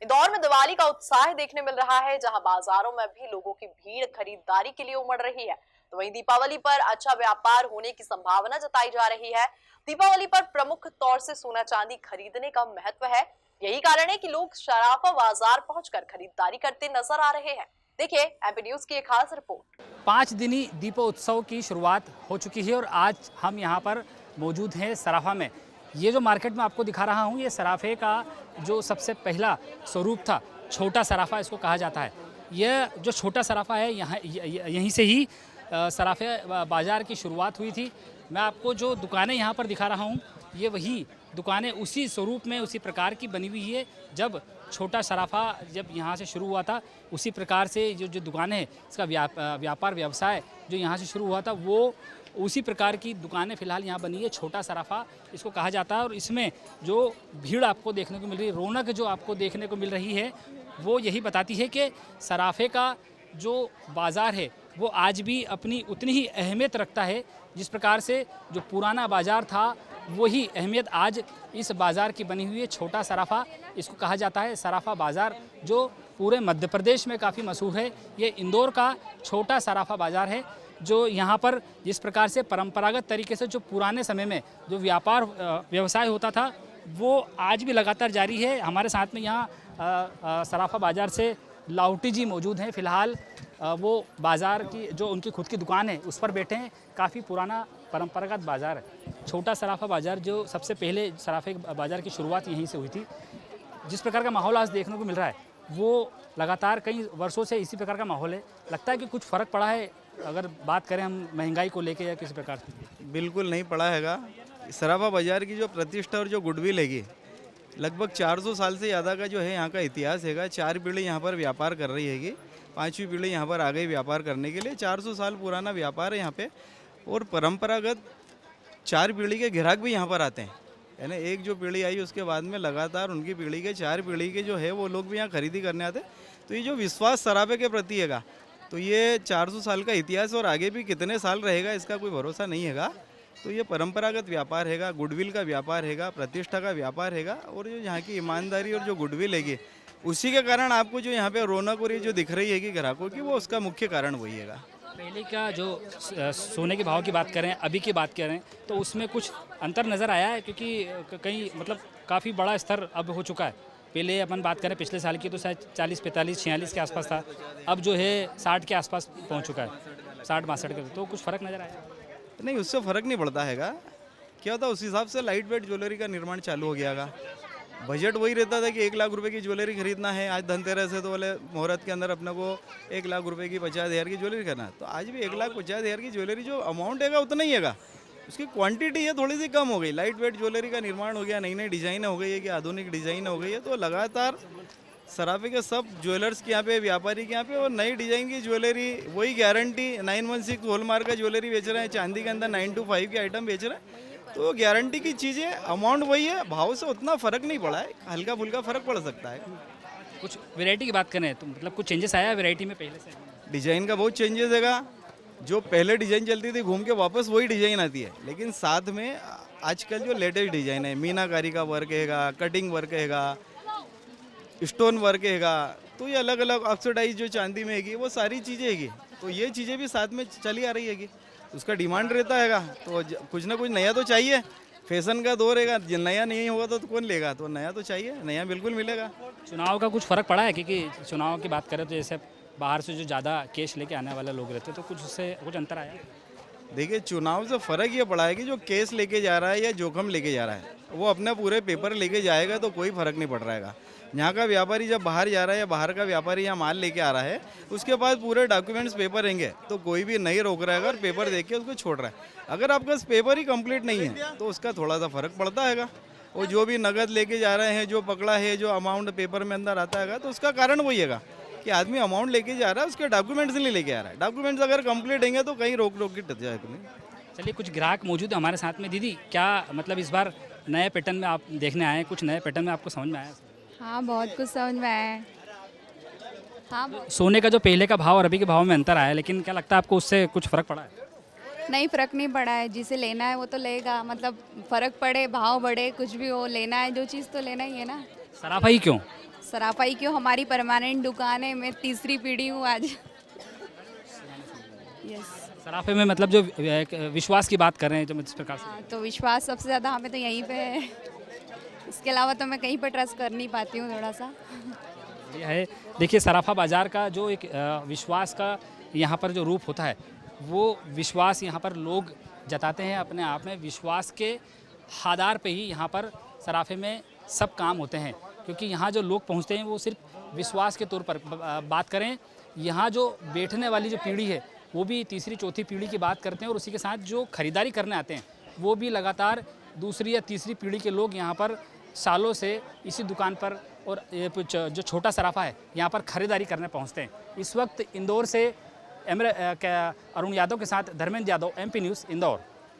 इंदौर में दिवाली का उत्साह देखने मिल रहा है, जहां बाजारों में भी लोगों की भीड़ खरीदारी के लिए उमड़ रही है। तो वहीं दीपावली पर अच्छा व्यापार होने की संभावना जताई जा रही है। दीपावली पर प्रमुख तौर से सोना चांदी खरीदने का महत्व है। यही कारण है कि लोग सराफा बाजार पहुंचकर खरीदारी करते नजर आ रहे हैं। देखिए एमपी न्यूज की एक खास रिपोर्ट। 5 दिनी दीपोत्सव की शुरुआत हो चुकी है और आज हम यहाँ पर मौजूद हैं सराफा में। ये जो मार्केट में आपको दिखा रहा हूँ, ये सराफे का जो सबसे पहला स्वरूप था, छोटा सराफा इसको कहा जाता है। यह जो छोटा सराफा है, यहाँ यहीं से ही सराफे बाज़ार की शुरुआत हुई थी। मैं आपको जो दुकानें यहाँ पर दिखा रहा हूँ, ये वही दुकानें उसी स्वरूप में, उसी प्रकार की बनी हुई है। जब छोटा सराफा जब यहाँ से शुरू हुआ था, उसी प्रकार से जो जो दुकानें हैं, इसका व्यापार व्यवसाय जो यहाँ से शुरू हुआ था, वो उसी प्रकार की दुकानें फ़िलहाल यहाँ बनी है। छोटा सराफा इसको कहा जाता है और इसमें जो भीड़ आपको देखने को मिल रही है, रौनक जो आपको देखने को मिल रही है, वो यही बताती है कि सराफे का जो बाज़ार है वो आज भी अपनी उतनी ही अहमियत रखता है। जिस प्रकार से जो पुराना बाज़ार था, वही अहमियत आज इस बाज़ार की बनी हुई है। छोटा सराफा इसको कहा जाता है। सराफा बाज़ार जो पूरे मध्य प्रदेश में काफ़ी मशहूर है। ये इंदौर का छोटा सराफा बाज़ार है, जो यहाँ पर जिस प्रकार से परंपरागत तरीके से जो पुराने समय में जो व्यापार व्यवसाय होता था, वो आज भी लगातार जारी है। हमारे साथ में यहाँ सराफा बाज़ार से लाउटी जी मौजूद हैं। फ़िलहाल वो बाज़ार की जो उनकी खुद की दुकान है, उस पर बैठे हैं। काफ़ी पुराना परंपरागत बाज़ार है छोटा सराफा बाज़ार, जो सबसे पहले सराफे बाज़ार की शुरुआत यहीं से हुई थी। जिस प्रकार का माहौल आज देखने को मिल रहा है, वो लगातार कई वर्षों से इसी प्रकार का माहौल है। लगता है कि कुछ फ़र्क पड़ा है, अगर बात करें हम महंगाई को लेके या किसी प्रकार से? बिल्कुल नहीं पड़ा हैगा। सराफा बाज़ार की जो प्रतिष्ठा और जो गुडविल हैगी, लगभग 400 साल से ज़्यादा का जो है यहाँ का इतिहास हैगा। 4 पीढ़ी यहाँ पर व्यापार कर रही हैगी, 5वीं पीढ़ी यहाँ पर आ गई व्यापार करने के लिए। 400 साल पुराना व्यापार है यहाँ पे और परंपरागत 4 पीढ़ी के ग्राहक भी यहाँ पर आते हैं। यानी एक जो पीढ़ी आई उसके बाद में लगातार उनकी पीढ़ी के 4 पीढ़ी के जो है वो लोग भी यहाँ खरीदी करने आते हैं। तो ये जो विश्वास सराफे के प्रति हैगा, तो ये 400 साल का इतिहास और आगे भी कितने साल रहेगा इसका कोई भरोसा नहीं हैगा। तो ये परंपरागत व्यापार हैगा, गुडविल का व्यापार हैगा, प्रतिष्ठा का व्यापार हैगा। और जो यहाँ की ईमानदारी और जो गुडविल हैगी, उसी के कारण आपको जो यहाँ पे रौनक और ये जो दिख रही हैगी ग्राहकों की, वो उसका मुख्य कारण वही हैगा। पहले का जो सोने के भाव की बात करें, अभी की बात करें, तो उसमें कुछ अंतर नज़र आया है? क्योंकि कहीं मतलब काफ़ी बड़ा स्तर अब हो चुका है। पहले अपन बात करें पिछले साल की, तो शायद 40, 45, 46 के आसपास था। अब जो है 60 के आसपास पहुंच चुका है, 60-62 के। तो कुछ फ़र्क नज़र आया? नहीं, उससे फ़र्क नहीं पड़ता हैगा। क्या होता है, उस हिसाब से लाइट वेट ज्वेलरी का निर्माण चालू हो गया है। बजट वही रहता था कि 1 लाख रुपए की ज्वेलरी खरीदना है। आज धनतेरस है तो बोले मुहूर्त के अंदर अपने को 1 लाख रुपए की 50,000 की ज्वेलरी करना है। तो आज भी 1,50,000 की ज्वेलरी जो अमाउंट हैगा उतना ही हैगा, उसकी क्वांटिटी है थोड़ी सी कम हो गई। लाइट वेट ज्वेलरी का निर्माण हो गया, नई नई डिज़ाइन हो गई है कि आधुनिक डिज़ाइन हो गई है। तो लगातार सराफे के सब ज्वेलर्स के यहाँ पे, व्यापारी के यहाँ पे, और नई डिज़ाइन की ज्वेलरी, वही गारंटी 916 हॉलमार्क का ज्वेलरी बेच रहे हैं। चांदी के अंदर 925 के आइटम बेच रहे हैं। तो गारंटी की चीज़ें, अमाउंट वही है, भाव से उतना फ़र्क नहीं पड़ा है। हल्का फुल्का फ़र्क पड़ सकता है। कुछ वैरायटी की बात करें तो मतलब कुछ चेंजेस आया है वैरायटी में पहले से? डिज़ाइन का बहुत चेंजेस हैगा। जो पहले डिज़ाइन चलती थी, घूम के वापस वही डिज़ाइन आती है, लेकिन साथ में आजकल जो लेटेस्ट डिज़ाइन है, मीनाकारी का वर्क हैगा, कटिंग वर्क हैगा, स्टोन वर्क हैगा। तो ये अलग अलग ऑक्सीडाइज जो चांदी में हैगी, वो सारी चीज़ें हैगी। तो ये चीज़ें भी साथ में चली आ रही हैगी। उसका डिमांड रहता हैगा, तो कुछ ना कुछ नया तो चाहिए। फैशन का दौर हैगा, नया नहीं होगा तो कौन लेगा? तो नया तो चाहिए, नया बिल्कुल मिलेगा। चुनाव का कुछ फ़र्क पड़ा है? क्योंकि चुनाव की बात करें तो जैसे बाहर से जो ज़्यादा कैश लेके आने वाले लोग रहते हैं, तो कुछ उससे कुछ अंतर आया? देखिए, चुनाव से फ़र्क ये पड़ा है कि जो केस लेके जा रहा है या जोखम लेके जा रहा है, वो अपने पूरे पेपर लेके जाएगा तो कोई फ़र्क नहीं पड़ रहा है। यहाँ का व्यापारी जब बाहर जा रहा है या बाहर का व्यापारी यहाँ माल लेके आ रहा है, उसके पास पूरे डॉक्यूमेंट्स पेपर रहेंगे, तो कोई भी नहीं रोक रहा है और पेपर देख के उसको छोड़ रहा है। अगर आपका पेपर ही कंप्लीट नहीं है तो उसका थोड़ा सा फ़र्क पड़ता हैगा। और जो भी नगद लेके जा रहे हैं, जो पकड़ा है, जो अमाउंट पेपर में अंदर आता है, तो उसका कारण वही हैगा कि आदमी अमाउंट लेके जा रहा है, उसके डॉक्यूमेंट्स नहीं लेके आ रहा है। डॉक्यूमेंट्स अगर कंप्लीट होंगे तो कहीं रोक रोक के टच जाएगा नहीं। चलिए, कुछ ग्राहक मौजूद है हमारे साथ में। दीदी, क्या मतलब इस बार नए पैटर्न में आप देखने आए हैं? कुछ नए पैटर्न में आपको समझ में आया? हाँ, बहुत कुछ समझ में आया है। हाँ, सोने का जो पहले का भाव और अभी के भाव में अंतर आया है, लेकिन क्या लगता है आपको उससे कुछ फ़र्क पड़ा है? नहीं, फ़र्क नहीं पड़ा है। जिसे लेना है वो तो लेगा, मतलब फ़र्क पड़े, भाव बढ़े, कुछ भी हो, लेना है जो चीज़ तो लेना ही है ना। सराफा ही क्यों? सराफा ही क्यों, हमारी परमानेंट दुकान है, मैं तीसरी पीढ़ी हूँ आज। यस। सराफे में मतलब जो एक विश्वास की बात कर रहे हैं जो इस प्रकार से, हाँ, तो विश्वास सबसे ज़्यादा हमें तो यहीं पे है। इसके अलावा तो मैं कहीं पर ट्रस्ट कर नहीं पाती हूँ थोड़ा सा। ये है। देखिए सराफा बाज़ार का जो एक विश्वास का यहाँ पर जो रूप होता है, वो विश्वास यहाँ पर लोग जताते हैं अपने आप में। विश्वास के आधार पे ही यहाँ पर सराफे में सब काम होते हैं, क्योंकि यहाँ जो लोग पहुँचते हैं वो सिर्फ विश्वास के तौर पर बात करें। यहाँ जो बैठने वाली जो पीढ़ी है वो भी तीसरी चौथी पीढ़ी की बात करते हैं, और उसी के साथ जो खरीदारी करने आते हैं वो भी लगातार दूसरी या तीसरी पीढ़ी के लोग यहाँ पर सालों से इसी दुकान पर और ये जो छोटा सराफा है यहाँ पर खरीदारी करने पहुँचते हैं। इस वक्त इंदौर से अरुण यादव के साथ धर्मेंद्र यादव, MP न्यूज़, इंदौर।